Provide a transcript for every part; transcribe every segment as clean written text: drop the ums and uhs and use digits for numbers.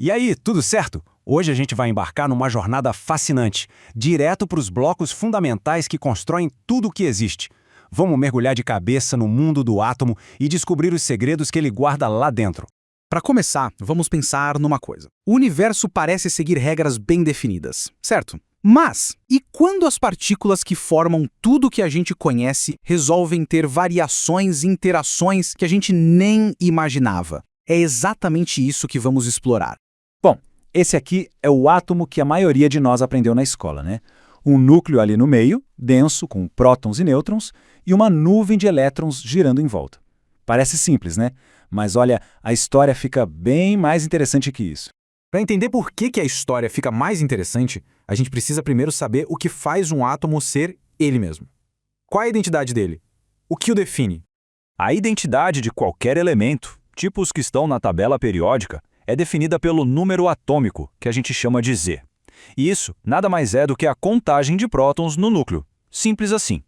E aí, tudo certo? Hoje a gente vai embarcar numa jornada fascinante, direto para os blocos fundamentais que constroem tudo o que existe. Vamos mergulhar de cabeça no mundo do átomo e descobrir os segredos que ele guarda lá dentro. Para começar, vamos pensar numa coisa. O universo parece seguir regras bem definidas, certo? Mas, e quando as partículas que formam tudo que a gente conhece resolvem ter variações e interações que a gente nem imaginava? É exatamente isso que vamos explorar. Bom, esse aqui é o átomo que a maioria de nós aprendeu na escola, né? Um núcleo ali no meio, denso, com prótons e nêutrons, e uma nuvem de elétrons girando em volta. Parece simples, né? Mas olha, a história fica bem mais interessante que isso. Para entender por que a história fica mais interessante, a gente precisa primeiro saber o que faz um átomo ser ele mesmo. Qual é a identidade dele? O que o define? A identidade de qualquer elemento, tipo os que estão na tabela periódica, é definida pelo número atômico, que a gente chama de Z. E isso nada mais é do que a contagem de prótons no núcleo. Simples assim.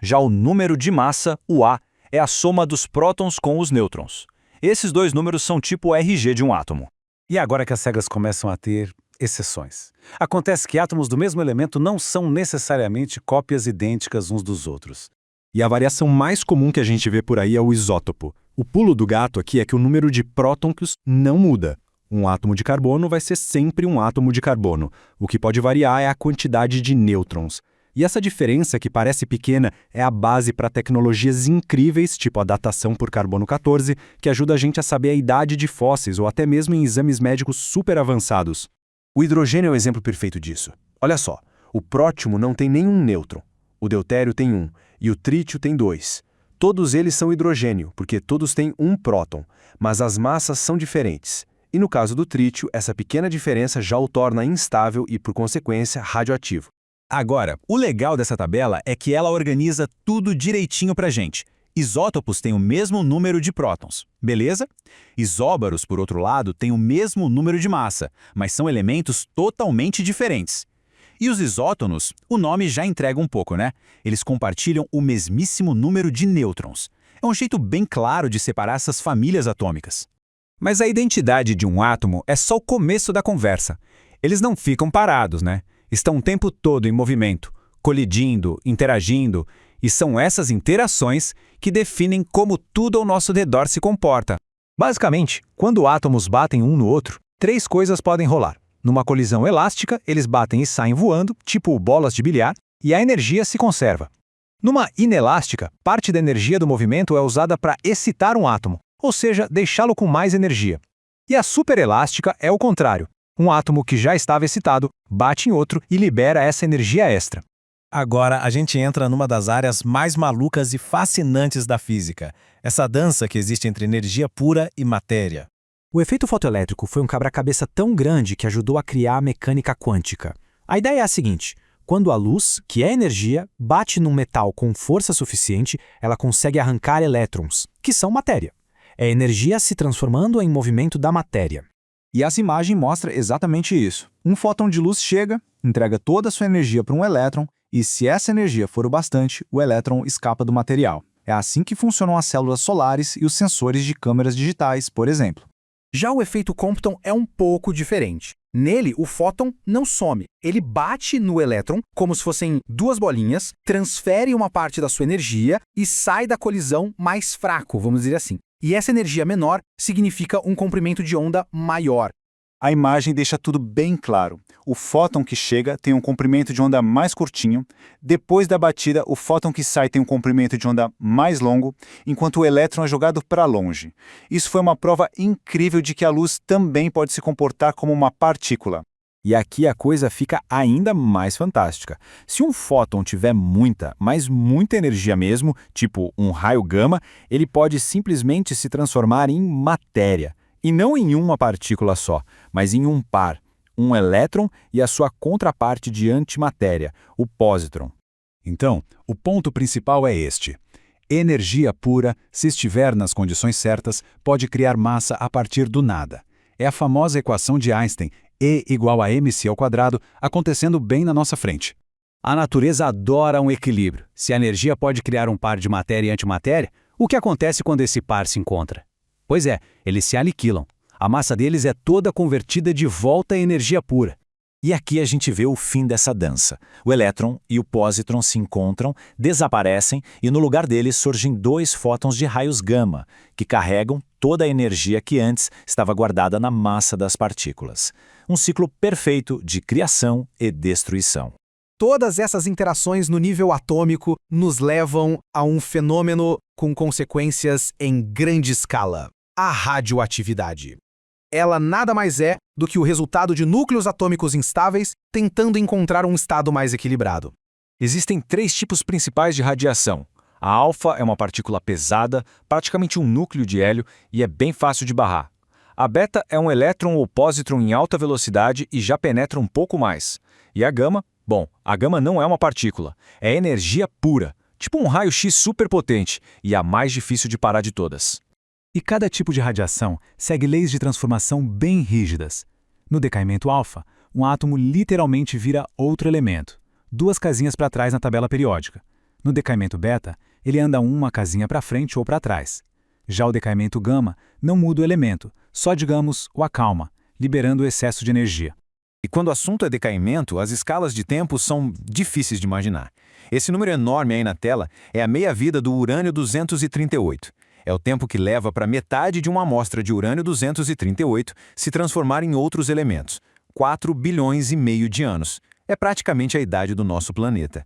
Já o número de massa, o A, é a soma dos prótons com os nêutrons. Esses dois números são tipo RG de um átomo. E agora que as regras começam a ter exceções. Acontece que átomos do mesmo elemento não são necessariamente cópias idênticas uns dos outros. E a variação mais comum que a gente vê por aí é o isótopo. O pulo do gato aqui é que o número de prótons não muda. Um átomo de carbono vai ser sempre um átomo de carbono. O que pode variar é a quantidade de nêutrons. E essa diferença, que parece pequena, é a base para tecnologias incríveis, tipo a datação por carbono 14, que ajuda a gente a saber a idade de fósseis ou até mesmo em exames médicos super avançados. O hidrogênio é o exemplo perfeito disso. Olha só, o prótimo não tem nenhum nêutron, o deutério tem um e o trítio tem dois. Todos eles são hidrogênio, porque todos têm um próton, mas as massas são diferentes. E no caso do trítio, essa pequena diferença já o torna instável e, por consequência, radioativo. Agora, o legal dessa tabela é que ela organiza tudo direitinho pra gente. Isótopos têm o mesmo número de prótons, beleza? Isóbaros, por outro lado, têm o mesmo número de massa, mas são elementos totalmente diferentes. E os isótonos, o nome já entrega um pouco, né? Eles compartilham o mesmíssimo número de nêutrons. É um jeito bem claro de separar essas famílias atômicas. Mas a identidade de um átomo é só o começo da conversa. Eles não ficam parados, né? Estão o tempo todo em movimento, colidindo, interagindo, e são essas interações que definem como tudo ao nosso redor se comporta. Basicamente, quando átomos batem um no outro, três coisas podem rolar. Numa colisão elástica, eles batem e saem voando, tipo bolas de bilhar, e a energia se conserva. Numa inelástica, parte da energia do movimento é usada para excitar um átomo, ou seja, deixá-lo com mais energia. E a superelástica é o contrário. Um átomo que já estava excitado bate em outro e libera essa energia extra. Agora a gente entra numa das áreas mais malucas e fascinantes da física, essa dança que existe entre energia pura e matéria. O efeito fotoelétrico foi um quebra-cabeça tão grande que ajudou a criar a mecânica quântica. A ideia é a seguinte: quando a luz, que é energia, bate num metal com força suficiente, ela consegue arrancar elétrons, que são matéria. É energia se transformando em movimento da matéria. E essa imagem mostra exatamente isso. Um fóton de luz chega, entrega toda a sua energia para um elétron, e se essa energia for o bastante, o elétron escapa do material. É assim que funcionam as células solares e os sensores de câmeras digitais, por exemplo. Já o efeito Compton é um pouco diferente. Nele, o fóton não some. Ele bate no elétron como se fossem duas bolinhas, transfere uma parte da sua energia e sai da colisão mais fraco, vamos dizer assim. E essa energia menor significa um comprimento de onda maior. A imagem deixa tudo bem claro. O fóton que chega tem um comprimento de onda mais curtinho, depois da batida, o fóton que sai tem um comprimento de onda mais longo, enquanto o elétron é jogado para longe. Isso foi uma prova incrível de que a luz também pode se comportar como uma partícula. E aqui a coisa fica ainda mais fantástica. Se um fóton tiver muita, mas muita energia mesmo, tipo um raio gama, ele pode simplesmente se transformar em matéria. E não em uma partícula só, mas em um par, um elétron e a sua contraparte de antimatéria, o pósitron. Então, o ponto principal é este. Energia pura, se estiver nas condições certas, pode criar massa a partir do nada. É a famosa equação de Einstein, E igual a mc², acontecendo bem na nossa frente. A natureza adora um equilíbrio. Se a energia pode criar um par de matéria e antimatéria, o que acontece quando esse par se encontra? Pois é, eles se aniquilam. A massa deles é toda convertida de volta à energia pura. E aqui a gente vê o fim dessa dança. O elétron e o pósitron se encontram, desaparecem e no lugar deles surgem dois fótons de raios gama, que carregam toda a energia que antes estava guardada na massa das partículas. Um ciclo perfeito de criação e destruição. Todas essas interações no nível atômico nos levam a um fenômeno com consequências em grande escala: a radioatividade. Ela nada mais é do que o resultado de núcleos atômicos instáveis tentando encontrar um estado mais equilibrado. Existem 3 tipos principais de radiação. A alfa é uma partícula pesada, praticamente um núcleo de hélio, e é bem fácil de barrar. A beta é um elétron ou pósitron em alta velocidade e já penetra um pouco mais. E a gama? Bom, a gama não é uma partícula, é energia pura, tipo um raio-x superpotente e a mais difícil de parar de todas. E cada tipo de radiação segue leis de transformação bem rígidas. No decaimento alfa, um átomo literalmente vira outro elemento, 2 casinhas para trás na tabela periódica. No decaimento beta, ele anda uma casinha para frente ou para trás. Já o decaimento gama não muda o elemento, só, digamos, o acalma, liberando o excesso de energia. E quando o assunto é decaimento, as escalas de tempo são difíceis de imaginar. Esse número enorme aí na tela é a meia-vida do urânio-238. É o tempo que leva para metade de uma amostra de urânio-238 se transformar em outros elementos. 4 bilhões e meio de anos. É praticamente a idade do nosso planeta.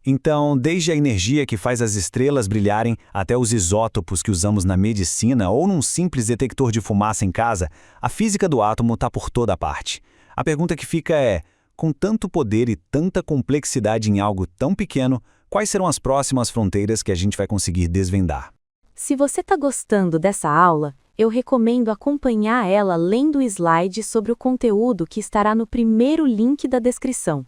Então, desde a energia que faz as estrelas brilharem até os isótopos que usamos na medicina ou num simples detector de fumaça em casa, a física do átomo está por toda parte. A pergunta que fica é, com tanto poder e tanta complexidade em algo tão pequeno, quais serão as próximas fronteiras que a gente vai conseguir desvendar? Se você está gostando dessa aula, eu recomendo acompanhar ela lendo o slide sobre o conteúdo que estará no primeiro link da descrição.